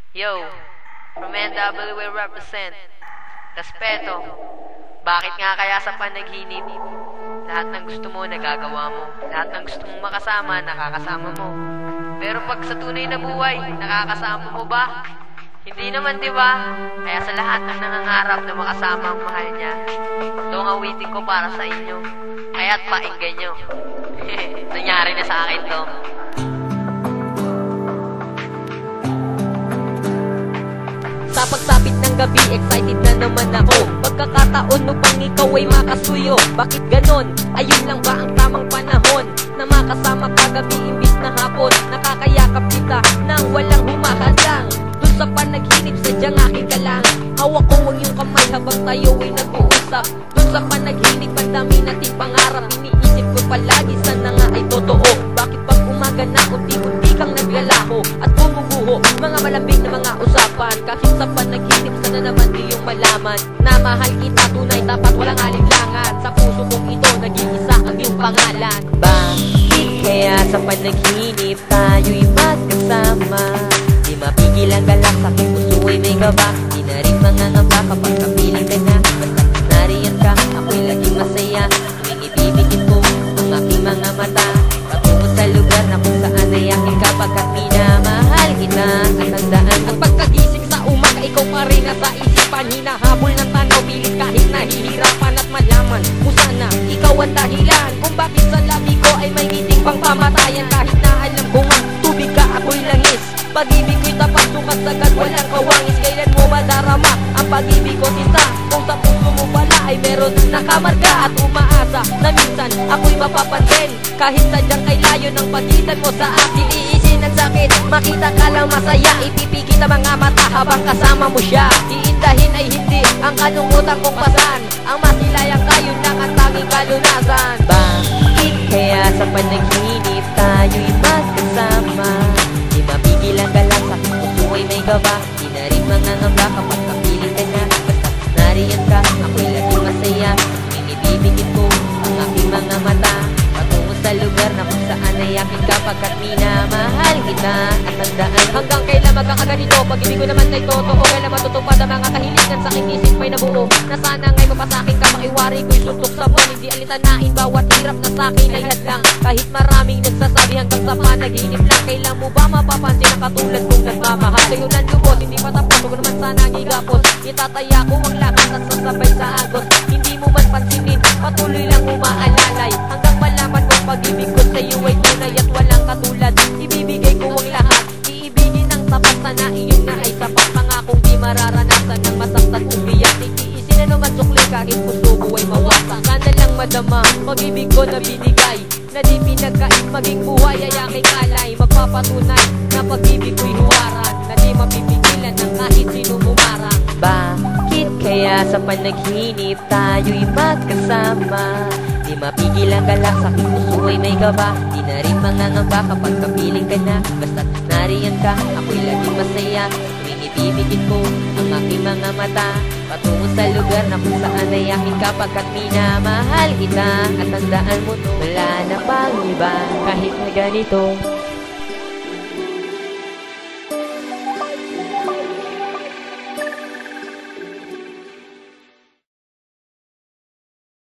Yo, from NWA represent. Respeto. Bakit nga kaya sa panaginip? Lahat ng gusto mo, nagagawa mo. Lahat ng gusto mong makasama, nakakasama mo. Pero pag sa tunay na buhay, nakakasama mo ba? Hindi naman, di ba? Kaya sa lahat ng nangangarap na makasama ang mahal niya, ito ang awitin ko para sa inyo. Kaya't painggan nyo. Nangyari na sa akin to. Sa pagsapit ng gabi, excited na naman ako. Pagkakataon mo bang ikaw ay makasuyo? Bakit ganon? Ayun lang ba ang tamang panahon na makasama ka gabi imbis na hapon? Nakakayakap kita nang walang humahadlang. Dun sa panaginip, sadyang aking kalang. Hawak ko ang iyong kamay habang tayo ay nag-uusap. Dun sa panaginip, ang dami nating pangarap. Iniisip ko palagi, sana nga ay totoo. Bakit pag umaga na unti-unti kang naglalaho at bumubuho mga malambing na mga usapan? Kahit sa panaginip, sana naman iyong malaman na mahal kita, tunay, tapat, walang alinlangan. Sa puso kong ito, nag-iisa ang iyong pangalan. Bakit kaya sa panaginip tayo'y magkasama? Di mapigil ang galak, sa aking puso ay may gabak. Di na rin mangangamba kapag kapiling ka na. Basta nariyan ka, ako'y laging masaya. Tuwing ibibigin ko ang aking mga mata patungo sa lugar na kung saan ay aking kapagkat minamahal kita. At tandaan ang pagkagising sa umaga, ikaw pa rin nasa isipan. Hinahabol ng tanaw, pilit kahit nahihirapan. At malaman mo sana, ikaw ang dahilan kung bakit sa labi ko ay may ngiting pang pamatayan. Kahit na alam ko nga, tubig ka, ako'y langis. Pag-ibig ko'y tapat, sumasagat, walang kawangis. Kailan mo madarama ang pag-ibig ko, tita? Kung sa puso mo pala ay meron nakamarga at umaasa na minsan ako'y mapapansin. Kahit sadyang kay layo ng pagitan mo sa akin, iisin ang sakit, makita ka lang masaya. Ipipigit ang mga mata habang kasama mo siya. Iindahin ay hindi ang kalungkutan kong pasan. Ang masilayang kayo lang ang tanging kalunasan. Bakit kaya sa panaginip tayo'y magkasama? Di mapigil ang galak, sa aking puso ay may gaba. Di na rin mangangamba kapag kapiling ka na. Basta nariyan ka, ako'y laging masaya. Tuwing ibibigit ko ang aking mga mata patungo sa lugar na kung saan ay aking kapagkat minamahal kita. At tandaan, hanggang kailan magkakaganito? Pag-ibig ko naman ay totoo. Kailan matutupad ang mga kahilingan sa aking isip may nabuo? Na sana nga'y mapasakin ka, makiwari ko'y suntok sa buwan. Hindi alitanain, bawat hirap na sa'kin ay hadlang. Kahit maraming nagsasabi hanggang sa panaginip lang. Kailan mo ba mapapansin na katulad kong nagmamahal? Sa'yo ng lubos, hindi pa tapos, huwag naman sana ngigapos. Itataya ko ang lakas at sasabay sa agos. Hindi mo man pansinin, patuloy lang umaalalay. Hanggang malaman mo pag-ibig ko sa'yo ay tunay at walang katulad. Ibibigay ko ang lahat, iibigin ang tapat. Sana iyon na ay sapat, pangakong di mararanasan ng masaktan umiyak. Ikiisin na naman sukli kahit puso ko ay mawasak. Sana lang madama pag-ibig ko na binigay, na di pinagkait maging buhay ay aking alay. Magpapatunay na pag-ibig ko'y huwaran, na di mapipigilan ng kahit sino bumarang. Bakit kaya sa panaginip tayo'y magkasama? Di mapigil ang galak, sa aking puso ay may gaba. Di na rin mangangamba kapag kapiling ka na. Basta't nariyan ka, ako'y laging masaya. Tuwing ibibigit ko ang aking mga mata patungo sa lugar na kung saan ay aking kapagkat minamahal kita. At tandaan mo to, wala na pang iba kahit na ganito.